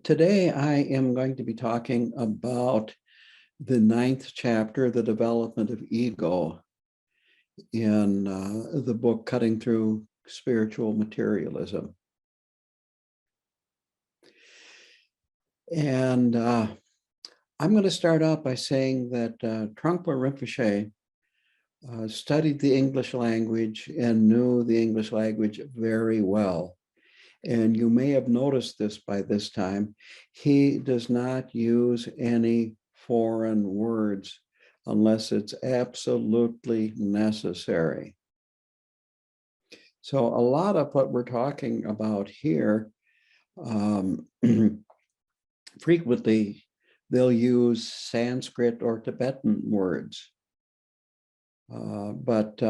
Today, I am going to be talking about the 9th chapter, the development of ego, in the book Cutting Through Spiritual Materialism. And I'm going to start out by saying that Trungpa Rinpoche studied the English language and knew the English language very well. And you may have noticed this by this time. He does not use any foreign words unless it's absolutely necessary. So a lot of what we're talking about here, frequently they'll use Sanskrit or Tibetan words. But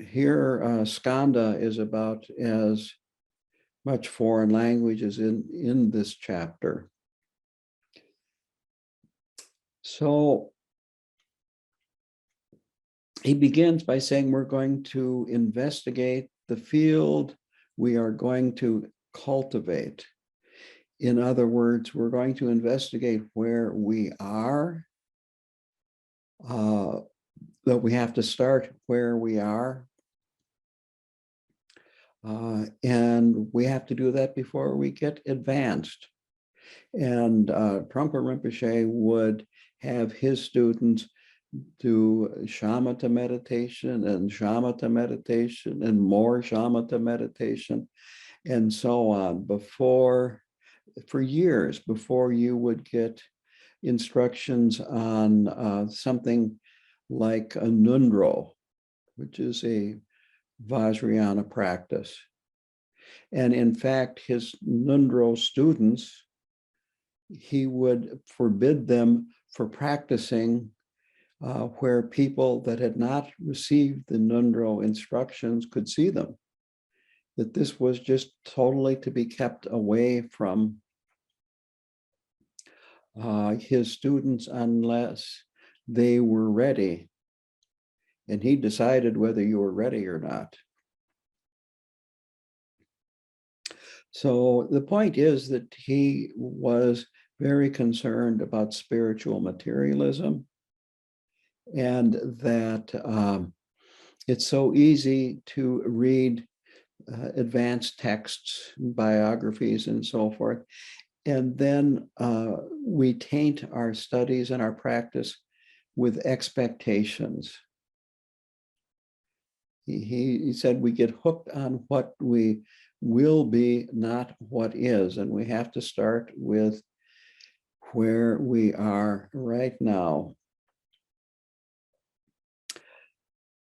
here, Skandha is about as much foreign language as in this chapter. So he begins by saying we're going to investigate the field we are going to cultivate. In other words, we're going to investigate where we are, that we have to start where we are. And we have to do that before we get advanced. And Trungpa Rinpoche would have his students do shamatha meditation and shamatha meditation and more shamatha meditation and so on for years before you would get instructions on something like a nundro, which is a Vajrayana practice. And in fact, his Nundro students, he would forbid them for practicing where people that had not received the Nundro instructions could see them. That this was just totally to be kept away from his students unless they were ready. And he decided whether you were ready or not. So the point is that he was very concerned about spiritual materialism, and that it's so easy to read advanced texts, biographies, and so forth, and then we taint our studies and our practice with expectations. He said we get hooked on what we will be, not what is, and we have to start with where we are right now.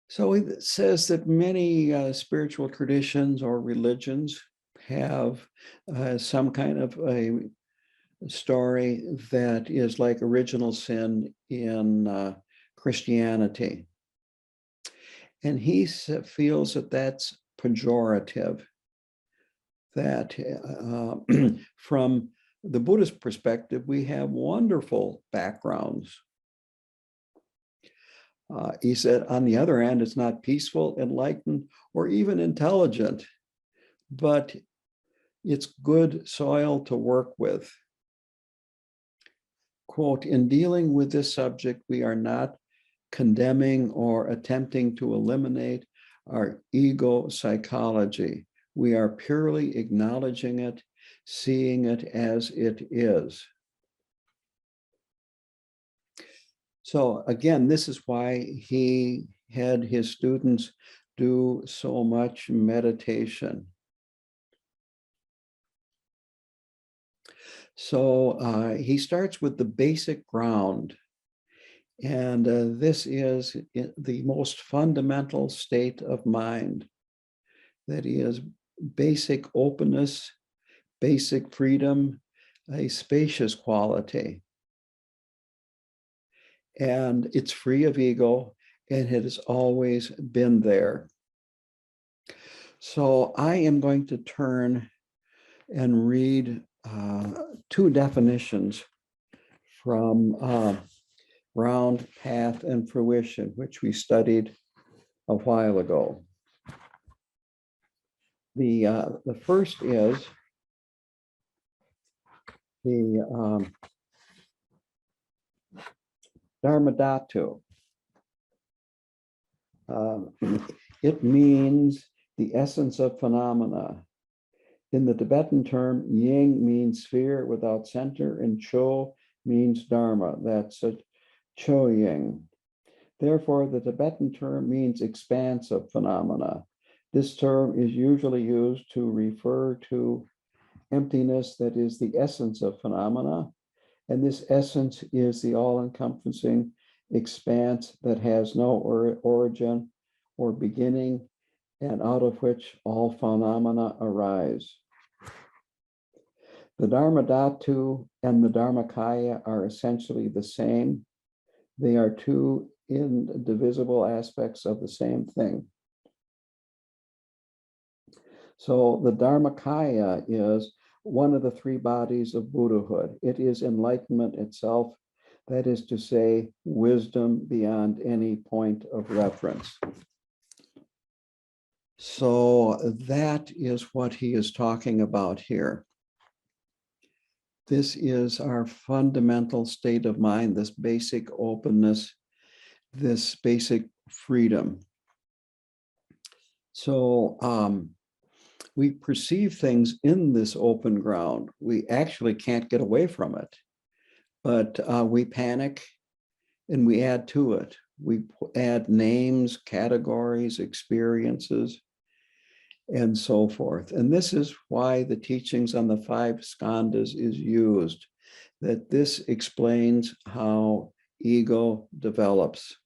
So it says that many spiritual traditions or religions have some kind of a story that is like original sin in Christianity. And he feels that that's pejorative, that from the Buddhist perspective, we have wonderful backgrounds. He said, on the other hand, it's not peaceful, enlightened, or even intelligent, but it's good soil to work with. Quote, in dealing with this subject, we are not condemning or attempting to eliminate our ego psychology. We are purely acknowledging it, seeing it as it is. So again, this is why he had his students do so much meditation. So he starts with the basic ground. And this is the most fundamental state of mind. That is basic openness, basic freedom, a spacious quality. And it's free of ego, and it has always been there. So I am going to turn and read two definitions from Round, Path, and Fruition, which we studied a while ago. The first is the Dharma Dhatu. It means the essence of phenomena. In the Tibetan term, Ying means sphere without center, and Cho means Dharma. That's a Cho Ying. Therefore, the Tibetan term means expanse of phenomena. This term is usually used to refer to emptiness that is the essence of phenomena, and this essence is the all-encompassing expanse that has no origin or beginning, and out of which all phenomena arise. The Dharma Dhatu and the Dharmakaya are essentially the same. They are two indivisible aspects of the same thing. So the Dharmakaya is one of the three bodies of Buddhahood. It is enlightenment itself, that is to say, wisdom beyond any point of reference. So that is what he is talking about here. This is our fundamental state of mind, this basic openness, this basic freedom. So we perceive things in this open ground. We actually can't get away from it, but we panic and we add to it. We add names, categories, experiences, and so forth. And this is why the teachings on the 5 skandhas is used, that this explains how ego develops.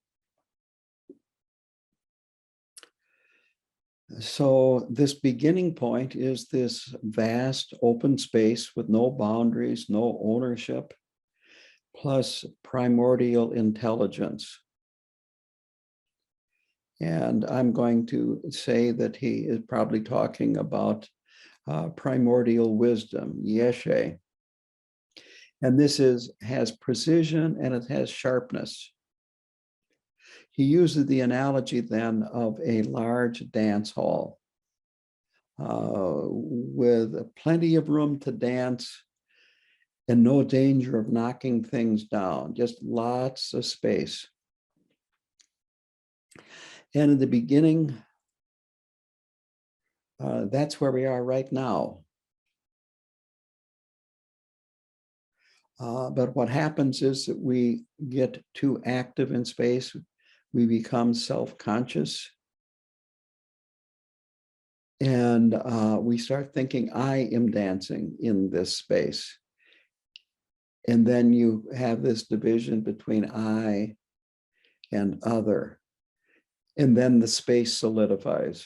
So this beginning point is this vast open space with no boundaries, no ownership, plus primordial intelligence. And I'm going to say that he is probably talking about primordial wisdom, yeshe. And this has precision and it has sharpness. He uses the analogy then of a large dance hall with plenty of room to dance and no danger of knocking things down, just lots of space. And in the beginning, that's where we are right now. But what happens is that we get too active in space. We become self-conscious. And we start thinking, I am dancing in this space. And then you have this division between I and other. And then the space solidifies.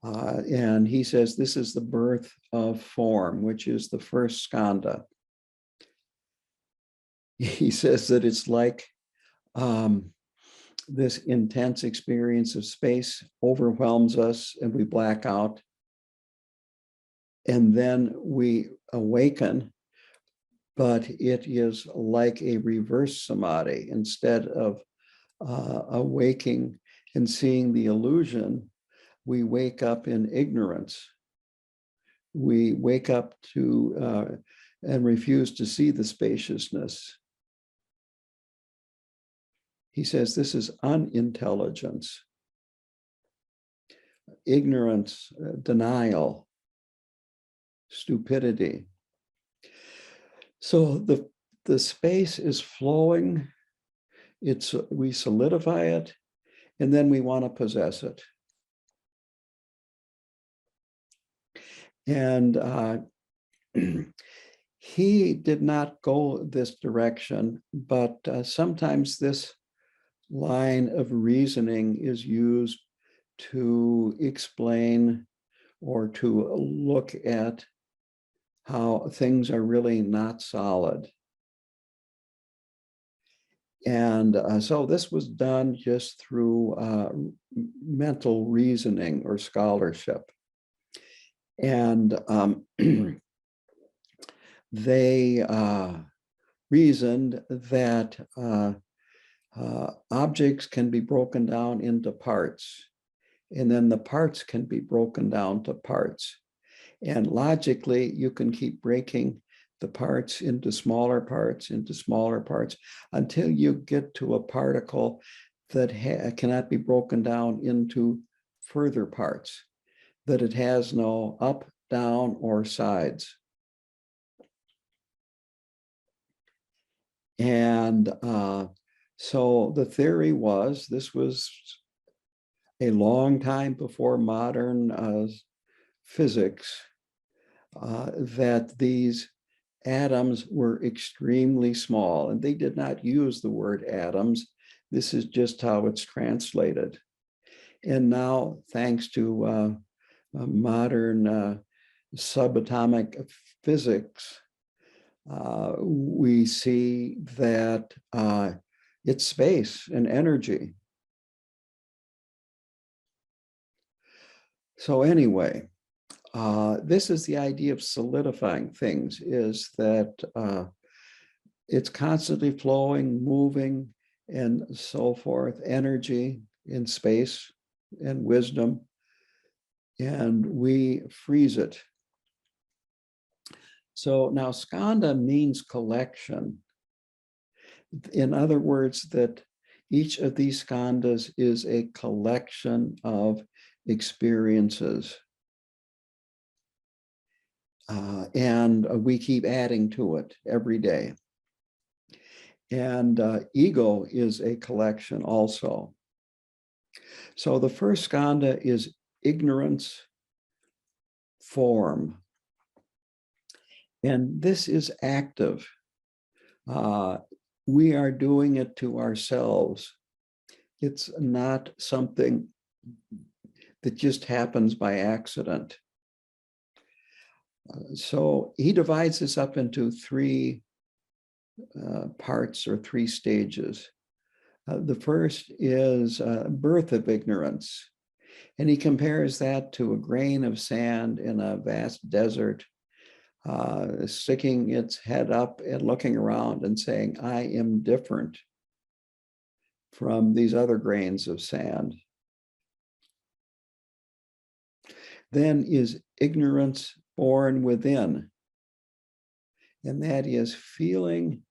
And he says this is the birth of form, which is the first skandha. He says that it's like this intense experience of space overwhelms us and we black out. And then we awaken, but it is like a reverse samadhi. Instead of awaking and seeing the illusion, we wake up in ignorance. We wake up to and refuse to see the spaciousness. He says this is unintelligence, ignorance, denial, stupidity. So the space is flowing. We solidify it, and then we want to possess it. And he did not go this direction, but sometimes this line of reasoning is used to explain or to look at how things are really not solid. And so this was done just through mental reasoning or scholarship. And they reasoned that objects can be broken down into parts, and then the parts can be broken down to parts. And logically, you can keep breaking the parts into smaller parts, until you get to a particle that cannot be broken down into further parts, that it has no up, down, or sides. And so the theory was, this was a long time before modern physics, that these atoms were extremely small, and they did not use the word atoms. This is just how it's translated. And now, thanks to modern subatomic physics, we see that it's space and energy. So anyway, this is the idea of solidifying things, is that it's constantly flowing, moving, and so forth, energy in space and wisdom, and we freeze it. So now skandha means collection. In other words, that each of these skandhas is a collection of experiences. And we keep adding to it every day. And ego is a collection also. So the first skandha is ignorance form. And this is active. We are doing it to ourselves. It's not something that just happens by accident. So he divides this up into three parts or three stages. The first is birth of ignorance. And he compares that to a grain of sand in a vast desert, sticking its head up and looking around and saying, I am different from these other grains of sand. Then is ignorance born within. And that is feeling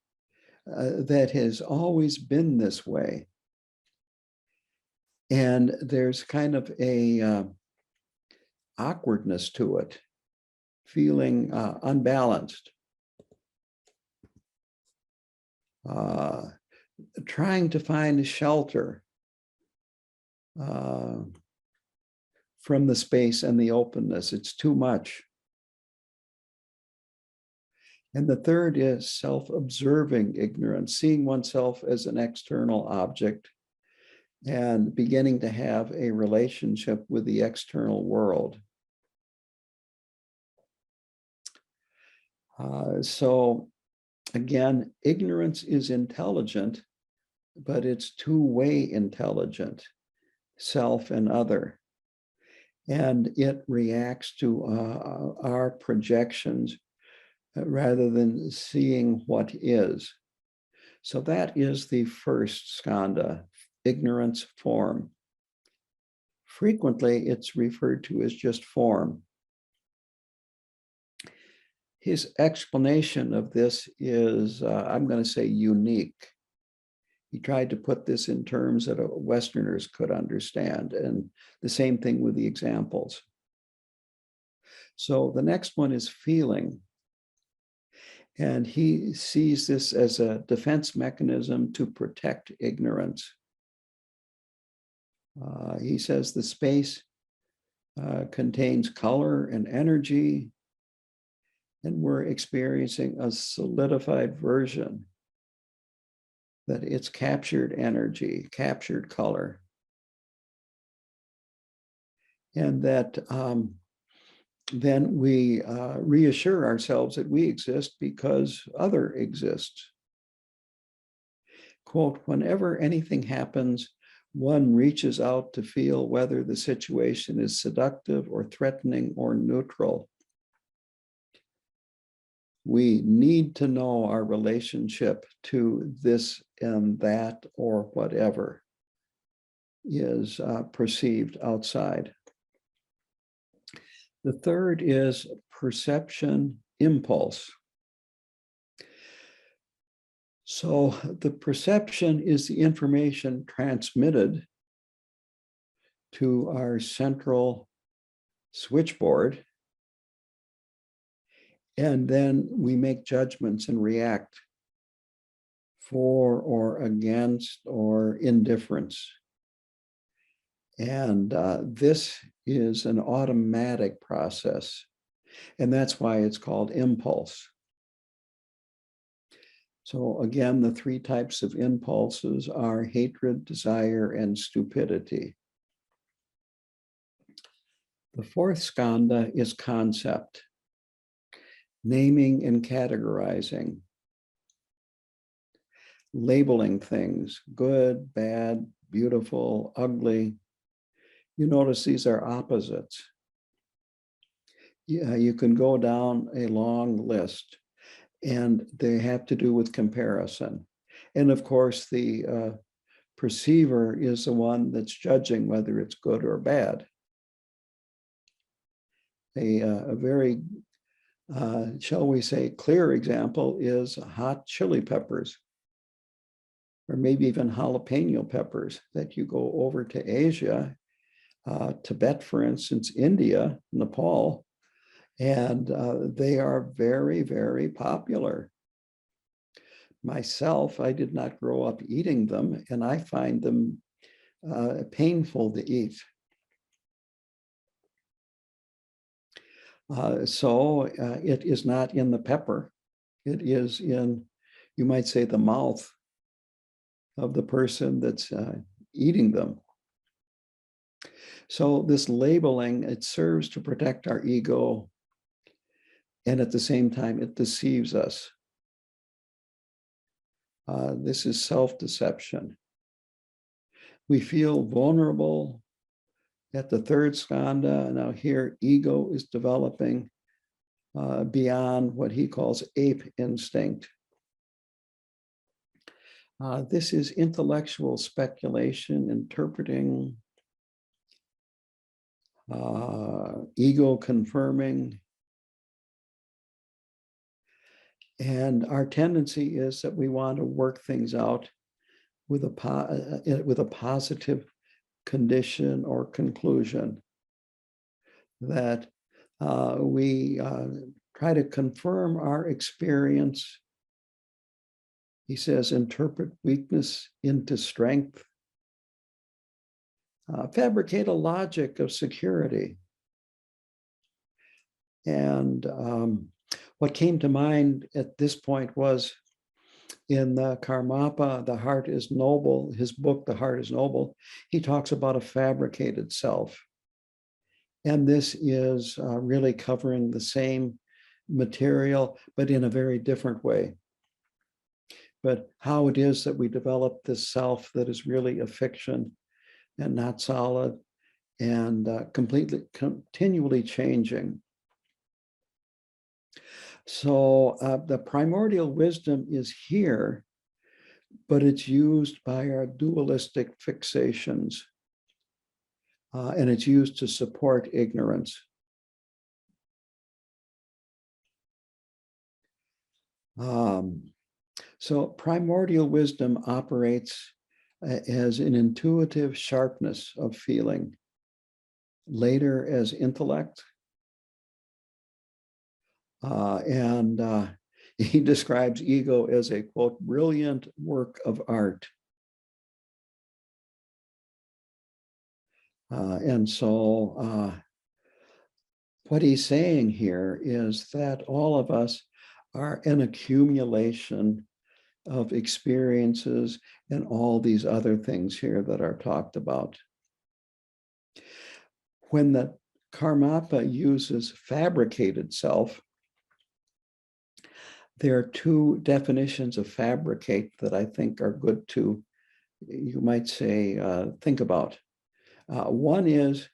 that has always been this way. And there's kind of a awkwardness to it, feeling unbalanced, trying to find shelter from the space and the openness. It's too much. And the third is self-observing ignorance, seeing oneself as an external object and beginning to have a relationship with the external world. So again, ignorance is intelligent, but it's two-way intelligent, self and other. And it reacts to our projections rather than seeing what is. So that is the first skandha, ignorance form. Frequently, it's referred to as just form. His explanation of this is, I'm going to say, unique. He tried to put this in terms that Westerners could understand, and the same thing with the examples. So the next one is feeling. And he sees this as a defense mechanism to protect ignorance. He says the space contains color and energy, and we're experiencing a solidified version that it's captured energy, captured color. And that then we reassure ourselves that we exist because other exists. Quote, whenever anything happens, one reaches out to feel whether the situation is seductive or threatening or neutral. We need to know our relationship to this and that or whatever is perceived outside. The third is perception impulse. So the perception is the information transmitted to our central switchboard, and then we make judgments and react for or against or indifference. And this is an automatic process, and that's why it's called impulse. So again, the three types of impulses are hatred, desire, and stupidity. The fourth skandha is concept, naming and categorizing, labeling things, good, bad, beautiful, ugly. You notice these are opposites. Yeah, you can go down a long list, and they have to do with comparison. And of course, the perceiver is the one that's judging whether it's good or bad. A very, shall we say, clear example is hot chili peppers, or maybe even jalapeno peppers that you go over to Asia, Tibet, for instance, India, Nepal, and they are very, very popular. Myself, I did not grow up eating them, and I find them painful to eat. So it is not in the pepper. It is in, you might say, the mouth of the person that's eating them. So this labeling, it serves to protect our ego, and at the same time, it deceives us. This is self-deception. We feel vulnerable at the third skandha. Now here, ego is developing beyond what he calls ape instinct. This is intellectual speculation, interpreting, ego confirming. And our tendency is that we want to work things out with a positive condition or conclusion, that we try to confirm our experience. He says, interpret weakness into strength, fabricate a logic of security. And what came to mind at this point was in the Karmapa, The Heart is Noble, his book, The Heart is Noble, he talks about a fabricated self. And this is really covering the same material, but in a very different way. But how it is that we develop this self that is really a fiction and not solid and continually changing. So the primordial wisdom is here, but it's used by our dualistic fixations, and it's used to support ignorance. So primordial wisdom operates as an intuitive sharpness of feeling, later as intellect. He describes ego as a, quote, brilliant work of art. And so what he's saying here is that all of us are an accumulation of experiences and all these other things here that are talked about. When the Karmapa uses fabricated self, there are two definitions of fabricate that I think are good to, you might say, think about. One is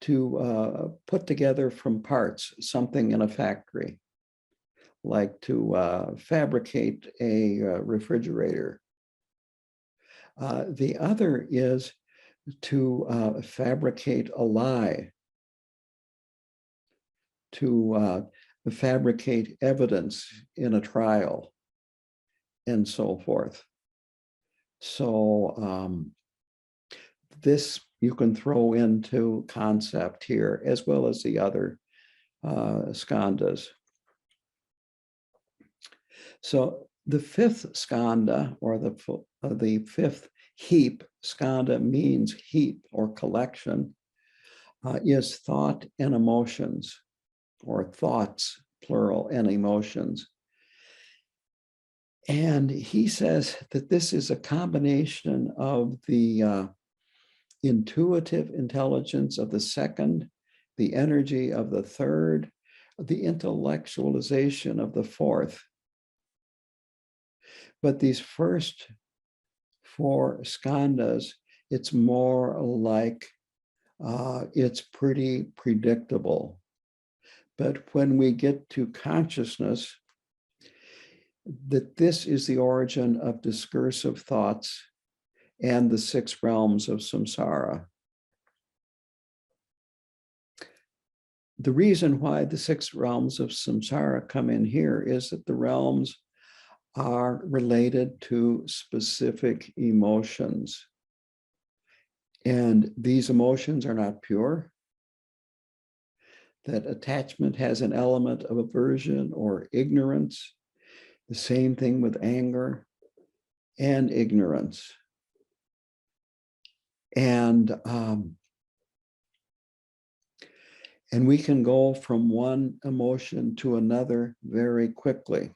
to put together from parts something in a factory, like to fabricate a refrigerator. The other is to fabricate a lie. to fabricate evidence in a trial, and so forth. So this you can throw into concept here, as well as the other skandhas. So the fifth skandha, or the fifth heap, skandha means heap or collection, is thought and emotions, or thoughts, plural, and emotions. And he says that this is a combination of the intuitive intelligence of the second, the energy of the third, the intellectualization of the fourth. But these first four skandhas, it's more like it's pretty predictable. But when we get to consciousness, that this is the origin of discursive thoughts and the 6 realms of samsara. The reason why the 6 realms of samsara come in here is that the realms are related to specific emotions. And these emotions are not pure. That attachment has an element of aversion or ignorance. The same thing with anger and ignorance. And we can go from one emotion to another very quickly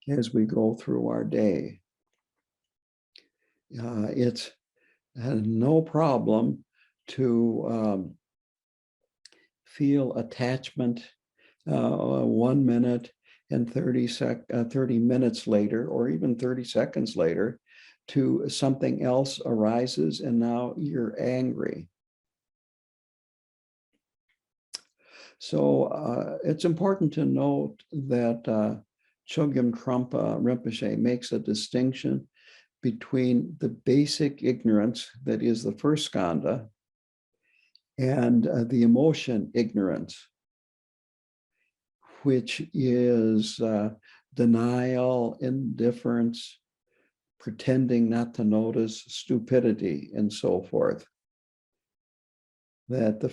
as we go through our day. It's no problem to feel attachment 1 minute and 30 minutes later, or even 30 seconds later, to something else arises and now you're angry. So it's important to note that Chogyam Trungpa Rinpoche makes a distinction between the basic ignorance that is the first skandha and the emotion ignorance, which is denial, indifference, pretending not to notice, stupidity, and so forth. That the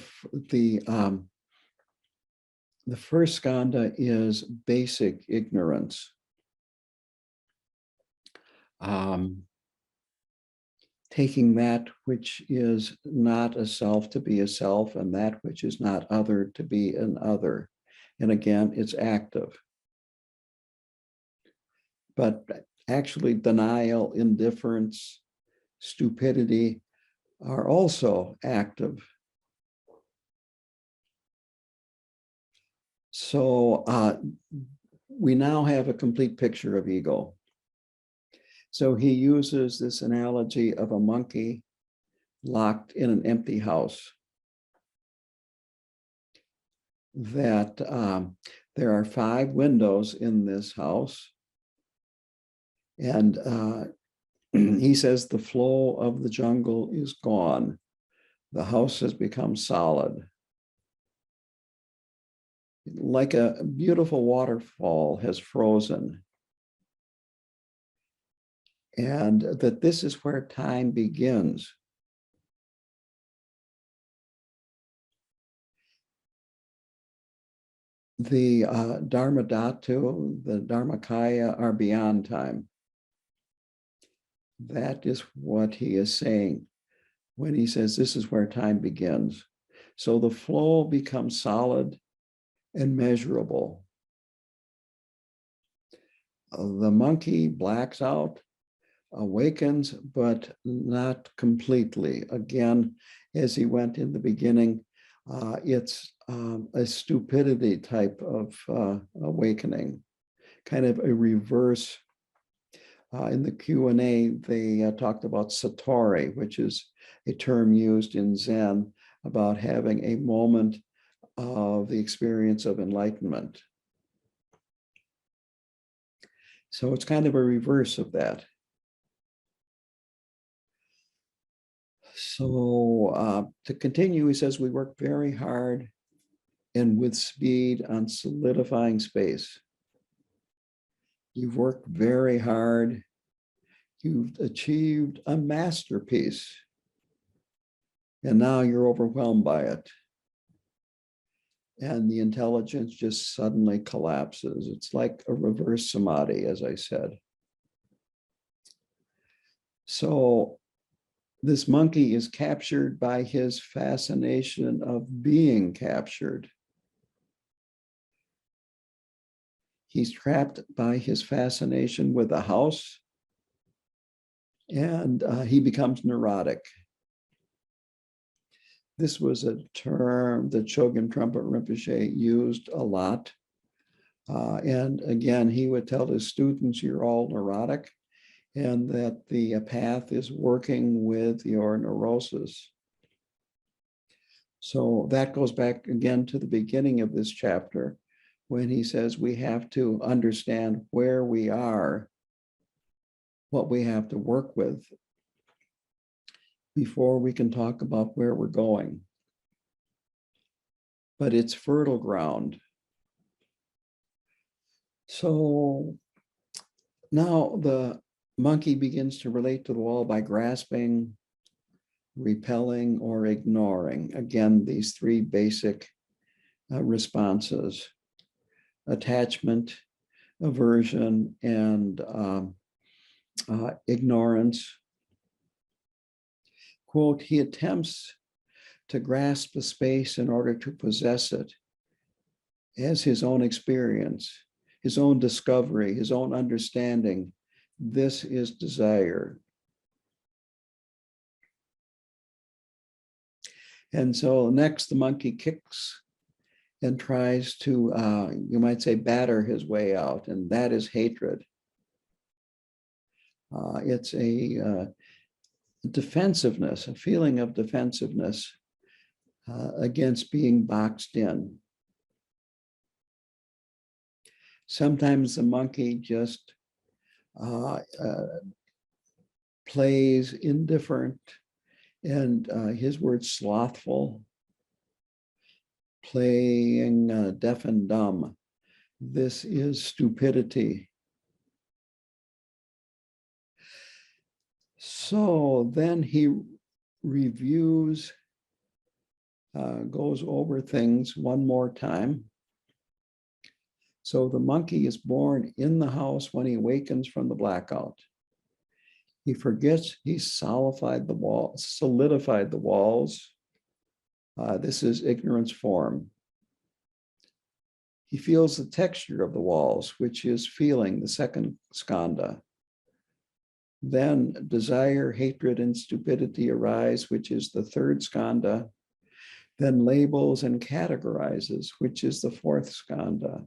first skandha is basic ignorance. Taking that which is not a self to be a self, and that which is not other to be an other. And again, it's active. But actually, denial, indifference, stupidity are also active. So we now have a complete picture of ego. So he uses this analogy of a monkey locked in an empty house. That there are 5 windows in this house. And he says the flow of the jungle is gone. The house has become solid. Like a beautiful waterfall has frozen. And that this is where time begins. The Dharma Dhatu, the Dharmakaya are beyond time. That is what he is saying when he says this is where time begins. So the flow becomes solid and measurable. The monkey blacks out, awakens, but not completely. Again, as he went in the beginning, it's a stupidity type of awakening, kind of a reverse. In the Q&A, they talked about satori, which is a term used in Zen about having a moment of the experience of enlightenment. So it's kind of a reverse of that. So to continue, he says, we work very hard and with speed on solidifying space. You've worked very hard. You've achieved a masterpiece. And now you're overwhelmed by it. And the intelligence just suddenly collapses. It's like a reverse samadhi, as I said. So this monkey is captured by his fascination of being captured. He's trapped by his fascination with the house, and he becomes neurotic. This was a term that Chogyam Trungpa Rinpoche used a lot. And again, he would tell his students, you're all neurotic, and that the path is working with your neurosis. So that goes back again to the beginning of this chapter, when he says we have to understand where we are, what we have to work with, before we can talk about where we're going. But it's fertile ground. So now the monkey begins to relate to the wall by grasping, repelling, or ignoring. Again, these three basic responses: attachment, aversion, and ignorance. Quote, he attempts to grasp the space in order to possess it as his own experience, his own discovery, his own understanding. This is desire. And so next, the monkey kicks and tries to, you might say, batter his way out, and that is hatred. It's a defensiveness, a feeling of defensiveness against being boxed in. Sometimes the monkey just plays indifferent, and his word slothful, playing deaf and dumb. This is stupidity. So then he reviews, goes over things one more time. So the monkey is born in the house when he awakens from the blackout. He forgets he solidified the walls. This is ignorance form. He feels the texture of the walls, which is feeling, the second skandha. Then desire, hatred, and stupidity arise, which is the third skandha. Then labels and categorizes, which is the fourth skandha.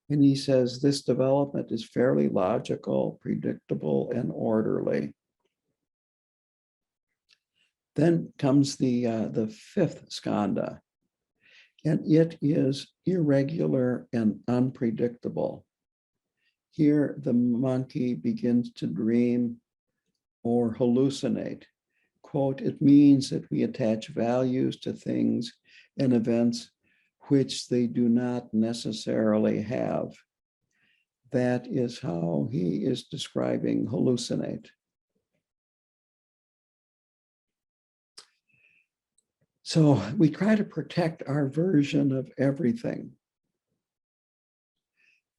And he says this development is fairly logical, predictable, and orderly. Then comes the fifth skandha, and it is irregular and unpredictable. Here, the monkey begins to dream or hallucinate. Quote, it means that we attach values to things and events which they do not necessarily have. That is how he is describing hallucinate. So we try to protect our version of everything.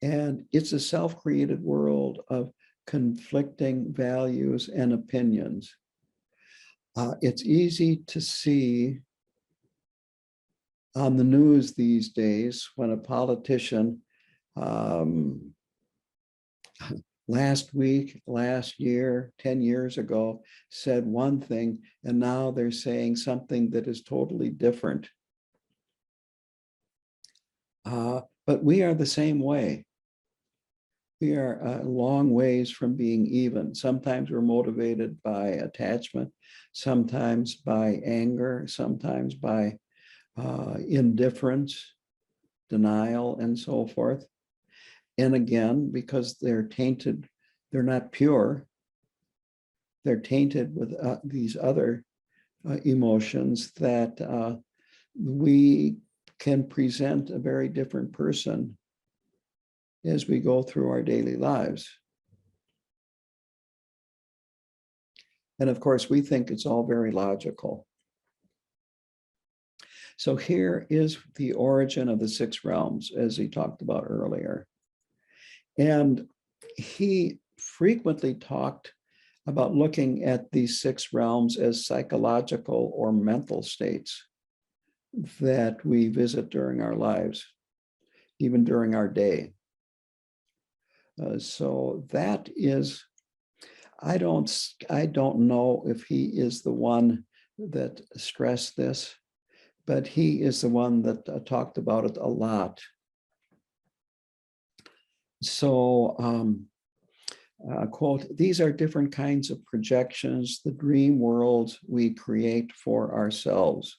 And it's a self-created world of conflicting values and opinions. It's easy to see on the news these days when a politician last week, last year, 10 years ago said one thing, and now they're saying something that is totally different. But we are the same way. We are a long ways from being even. Sometimes we're motivated by attachment, sometimes by anger, sometimes by indifference, denial, and so forth. And again, because they're tainted, they're not pure, they're tainted with these other emotions that we can present a very different person as we go through our daily lives. And of course, we think it's all very logical. So here is the origin of the 6 realms, as he talked about earlier. And he frequently talked about looking at these 6 realms as psychological or mental states that we visit during our lives, even during our day. So that is, I don't know if he is the one that stressed this, but he is the one that talked about it a lot. So, quote, "These are different kinds of projections, the dream worlds we create for ourselves."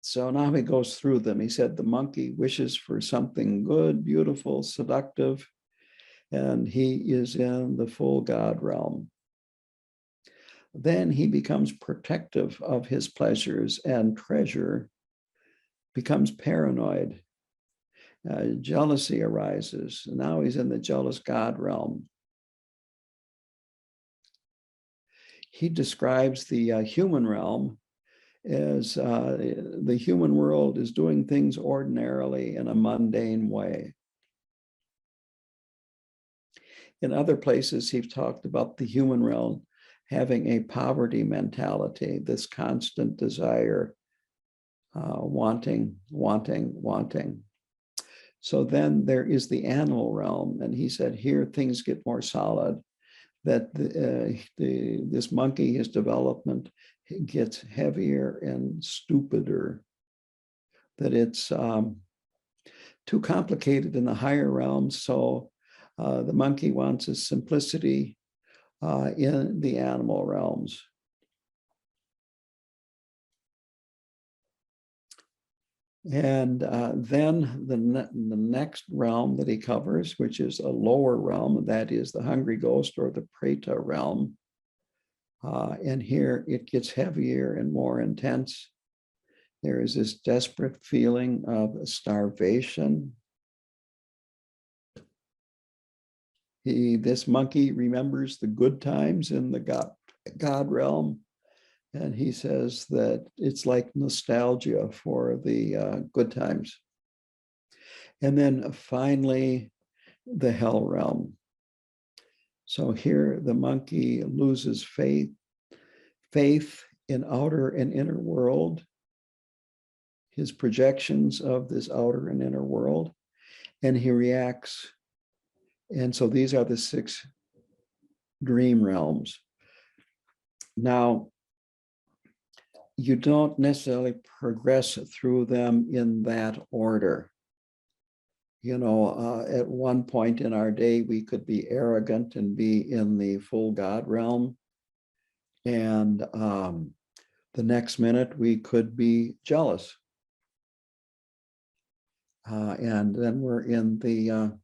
So now he goes through them. He said the monkey wishes for something good, beautiful, seductive, and he is in the full God realm. Then he becomes protective of his pleasures and treasure, becomes paranoid. Jealousy arises. Now he's in the jealous God realm. He describes the human realm as the human world is doing things ordinarily in a mundane way. In other places, he's talked about the human realm having a poverty mentality, this constant desire, wanting. So then there is the animal realm, and he said here things get more solid, that this monkey, his development gets heavier and stupider, that it's too complicated in the higher realms. So the monkey wants his simplicity in the animal realms. And then the next realm that he covers, which is a lower realm, that is the hungry ghost or the preta realm. And here it gets heavier and more intense. There is this desperate feeling of starvation. This monkey remembers the good times in the God realm. And he says that it's like nostalgia for the good times. And then finally, the hell realm. So here the monkey loses faith in outer and inner world, his projections of this outer and inner world, and he reacts. And so these are the 6 dream realms. Now, you don't necessarily progress through them in that order. You know, at one point in our day, we could be arrogant and be in the full God realm. And the next minute, we could be jealous. And then we're in the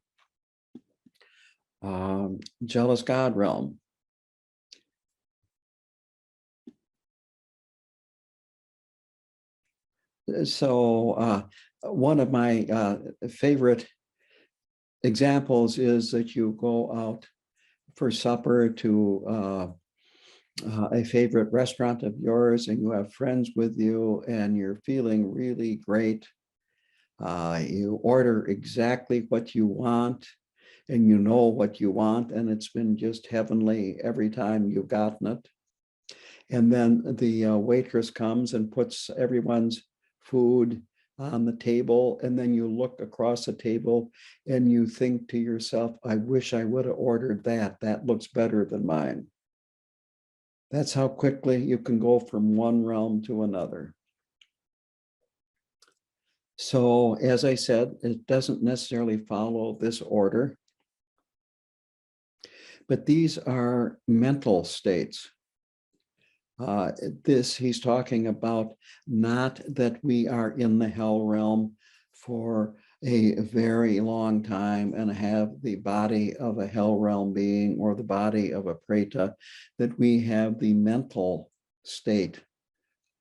jealous God realm. So one of my favorite examples is that you go out for supper to a favorite restaurant of yours, and you have friends with you, and you're feeling really great. You order exactly what you want, and you know what you want, and it's been just heavenly every time you've gotten it. And then the waitress comes and puts everyone's food on the table, and then you look across the table and you think to yourself, I wish I would have ordered that. That looks better than mine. That's how quickly you can go from one realm to another. So, as I said, it doesn't necessarily follow this order, but these are mental states. He's talking about not that we are in the hell realm for a very long time and have the body of a hell realm being or the body of a preta, that we have the mental state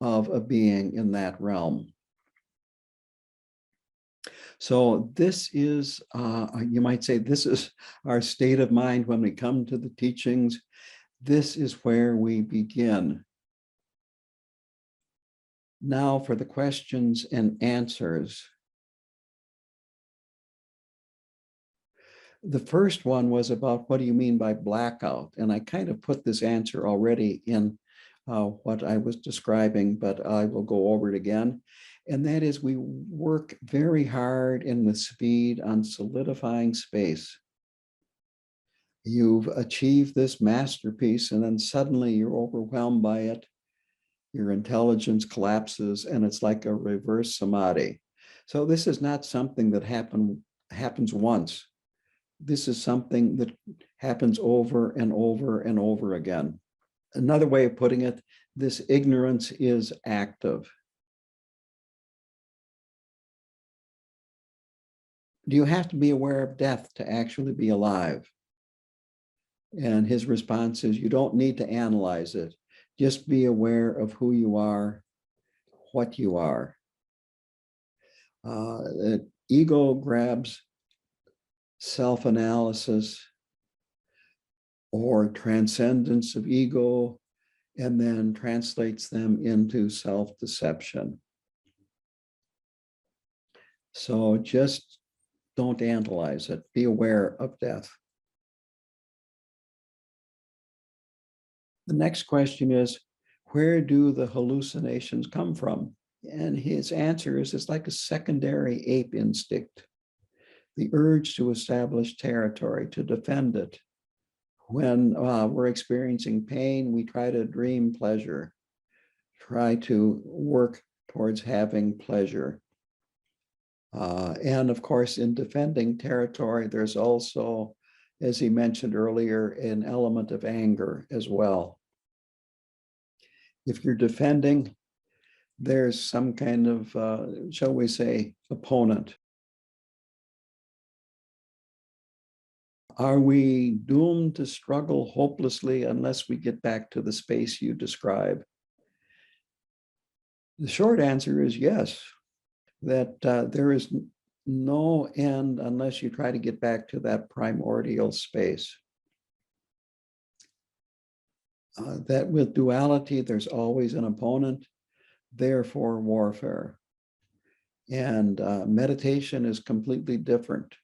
of a being in that realm. So this is, you might say, this is our state of mind when we come to the teachings. This is where we begin. Now for the questions and answers. The first one was about what do you mean by blackout? And I kind of put this answer already in what I was describing, but I will go over it again. And that is we work very hard and with speed on solidifying space. You've achieved this masterpiece and then suddenly you're overwhelmed by it. Your intelligence collapses and it's like a reverse samadhi. So this is not something that happens once. This is something that happens over and over and over again. Another way of putting it, this ignorance is active. Do you have to be aware of death to actually be alive? And his response is, you don't need to analyze it. Just be aware of who you are, what you are. Ego grabs self-analysis or transcendence of ego and then translates them into self-deception. So just don't analyze it. Be aware of death. The next question is, where do the hallucinations come from? And his answer is, it's like a secondary ape instinct. The urge to establish territory, to defend it. When we're experiencing pain, we try to dream pleasure, try to work towards having pleasure. And of course, in defending territory, there's also, as he mentioned earlier, an element of anger as well. If you're defending, there's some kind of, shall we say, opponent. Are we doomed to struggle hopelessly unless we get back to the space you describe? The short answer is yes, that there is no end unless you try to get back to that primordial space. That with duality, there's always an opponent, therefore warfare. And meditation is completely different.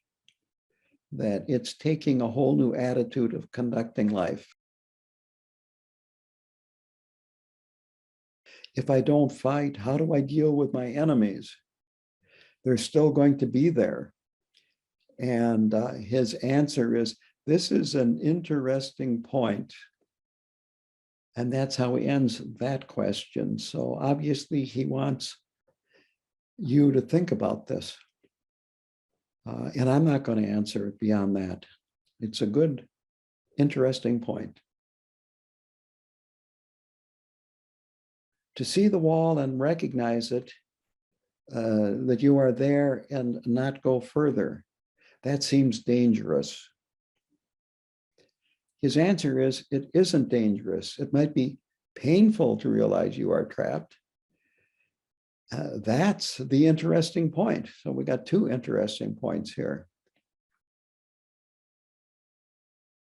That it's taking a whole new attitude of conducting life. If I don't fight, how do I deal with my enemies? They're still going to be there. And his answer is, this is an interesting point. And that's how he ends that question. So obviously he wants you to think about this. And I'm not going to answer it beyond that. It's a good, interesting point. To see the wall and recognize it, that you are there and not go further, that seems dangerous. His answer is, it isn't dangerous. It might be painful to realize you are trapped. That's the interesting point. So we got two interesting points here.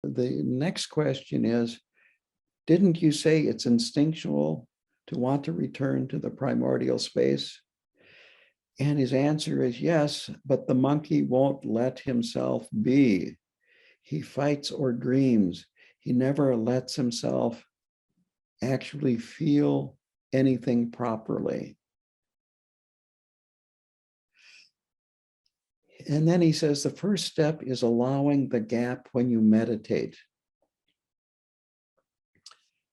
The next question is, didn't you say it's instinctual to want to return to the primordial space? And his answer is yes, but the monkey won't let himself be. He fights or dreams. He never lets himself actually feel anything properly. And then he says, the first step is allowing the gap when you meditate.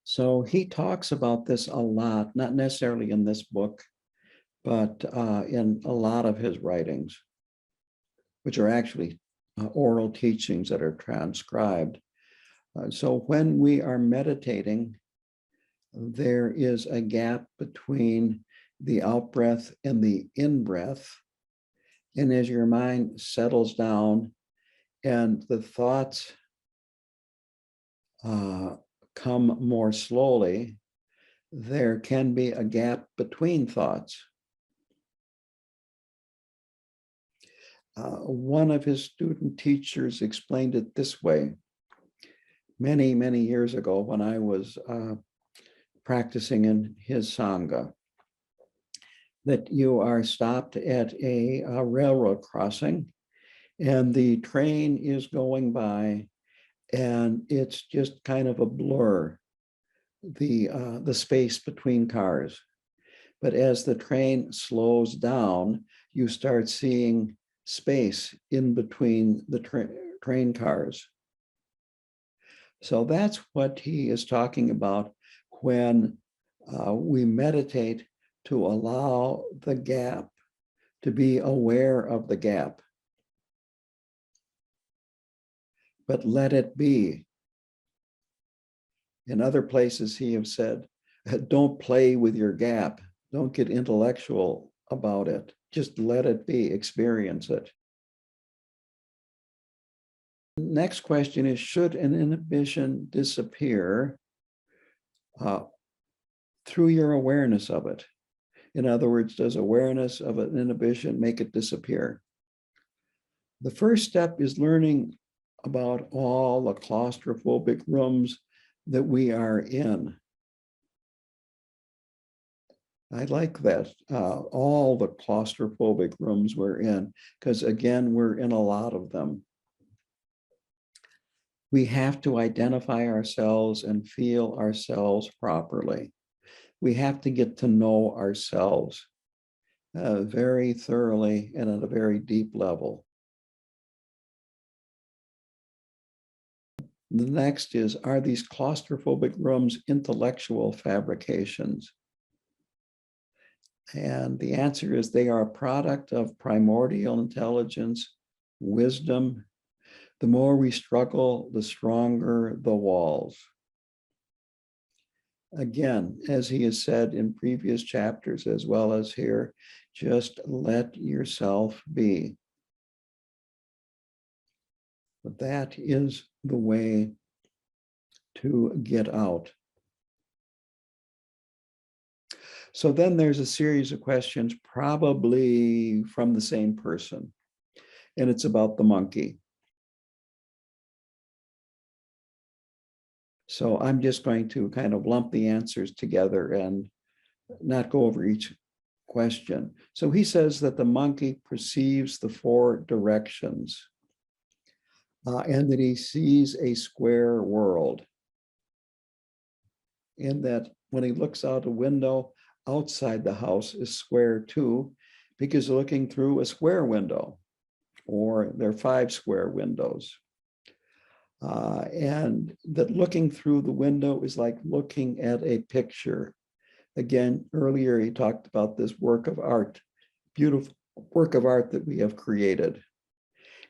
So he talks about this a lot, not necessarily in this book, but in a lot of his writings, which are actually oral teachings that are transcribed. So when we are meditating, there is a gap between the out-breath and the in-breath. And as your mind settles down and the thoughts come more slowly, there can be a gap between thoughts. One of his student teachers explained it this way many, many years ago when I was practicing in his Sangha, that you are stopped at a railroad crossing and the train is going by and it's just kind of a blur, the space between cars. But as the train slows down, you start seeing space in between the train cars. So that's what he is talking about when we meditate, to allow the gap, to be aware of the gap. But let it be. In other places, he has said, don't play with your gap. Don't get intellectual about it. Just let it be, experience it. Next question is, should an inhibition disappear through your awareness of it? In other words, does awareness of an inhibition make it disappear? The first step is learning about all the claustrophobic rooms that we are in. I like that, all the claustrophobic rooms we're in, because again, we're in a lot of them. We have to identify ourselves and feel ourselves properly. We have to get to know ourselves very thoroughly and at a very deep level. The next is, are these claustrophobic rooms intellectual fabrications? And the answer is, they are a product of primordial intelligence, wisdom. The more we struggle, the stronger the walls. Again, as he has said in previous chapters, as well as here, just let yourself be. But that is the way to get out. So then there's a series of questions, probably from the same person, and it's about the monkey. So I'm just going to kind of lump the answers together and not go over each question. So he says that the monkey perceives the four directions and that he sees a square world. And that when he looks out a window, outside the house is square too, because looking through a square window, or there are 5 square windows. And that looking through the window is like looking at a picture. Again, earlier he talked about this work of art, beautiful work of art that we have created.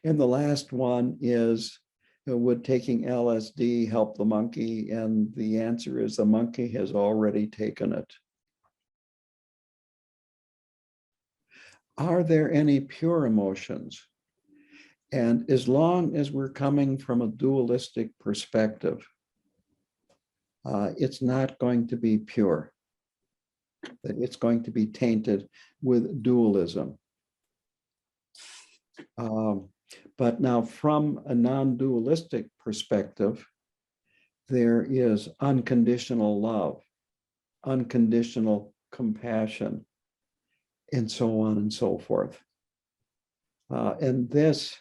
And the last one is, would taking LSD help the monkey? And the answer is, the monkey has already taken it. Are there any pure emotions? And as long as we're coming from a dualistic perspective, it's not going to be pure. It's going to be tainted with dualism. But now from a non-dualistic perspective, there is unconditional love, unconditional compassion, and so on and so forth. And this,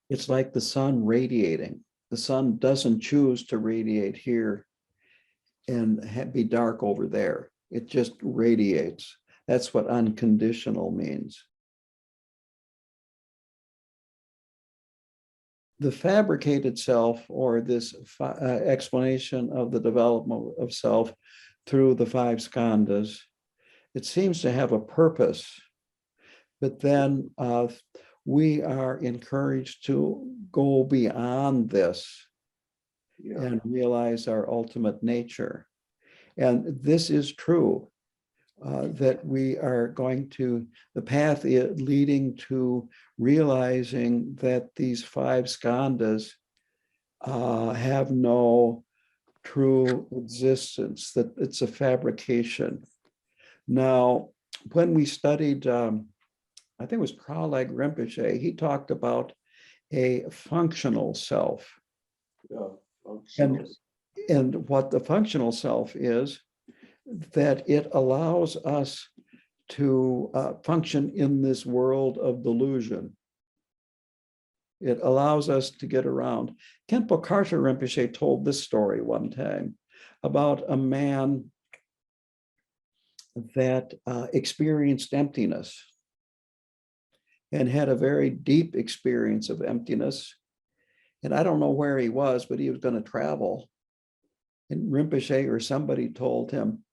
it's like the sun radiating. The sun doesn't choose to radiate here and be dark over there. It just radiates. That's what unconditional means. The fabricated self, or this explanation of the development of self through the 5 skandhas, it seems to have a purpose, but then we are encouraged to go beyond this and realize our ultimate nature. And this is true, that we are going to, the path leading to realizing that these 5 skandhas have no true existence, that it's a fabrication. Now, when we studied, I think it was Pralag Rinpoche, he talked about a functional self. Yeah, functional. And what the functional self is, that it allows us to function in this world of delusion. It allows us to get around. Khenpo Karthar Rinpoche told this story one time about a man that experienced emptiness and had a very deep experience of emptiness. And I don't know where he was, but he was going to travel. And Rinpoche or somebody told him,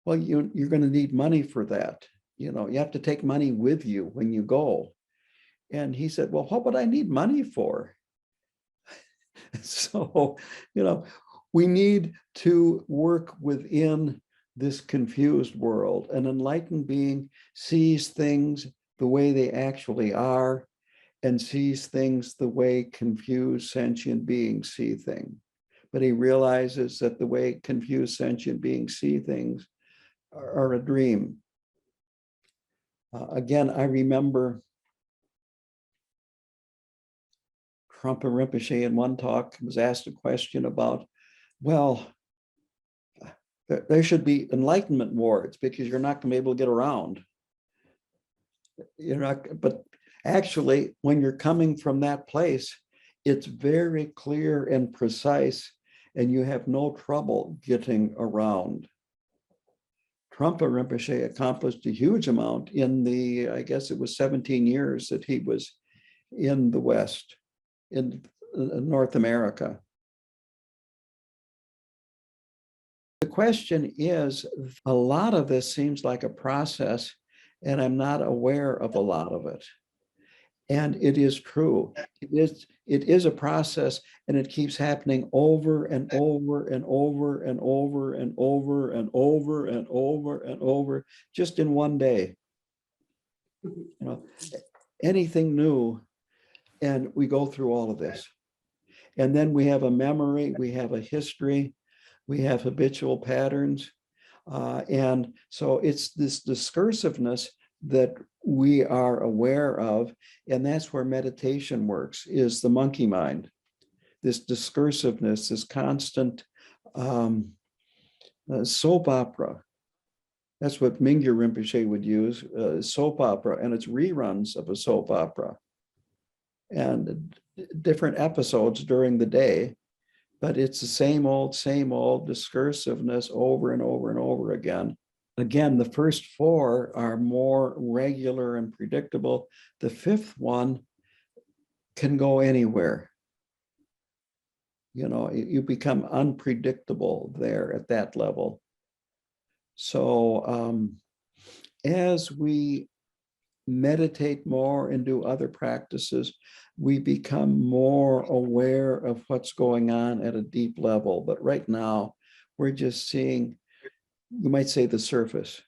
well, you're going to need money for that. You know, you have to take money with you when you go. And he said, well, what would I need money for? So, you know, we need to work within this confused world. An enlightened being sees things the way they actually are and sees things the way confused sentient beings see things. But he realizes that the way confused sentient beings see things are a dream. Again, I remember Trungpa Rinpoche in one talk was asked a question about, well, there should be enlightenment wards because you're not going to be able to get around. You're not, but actually, when you're coming from that place, it's very clear and precise, and you have no trouble getting around. Trungpa Rinpoche accomplished a huge amount in the, I guess it was 17 years that he was in the West, in North America. The question is, a lot of this seems like a process, and I'm not aware of a lot of it. And it is true. It is a process, and it keeps happening over and over and over and over and over and over and over and over, just in one day. You know, anything new, and we go through all of this. And then we have a memory, we have a history, we have habitual patterns. And so it's this discursiveness that we are aware of, and that's where meditation works, is the monkey mind. This discursiveness, this constant soap opera. That's what Mingyur Rinpoche would use, soap opera, and it's reruns of a soap opera. And different episodes during the day, but it's the same old discursiveness over and over and over again. Again, the first four are more regular and predictable. The fifth one can go anywhere. You know, you become unpredictable there at that level. So as we meditate more and do other practices, we become more aware of what's going on at a deep level. But right now, we're just seeing, you might say, the surface.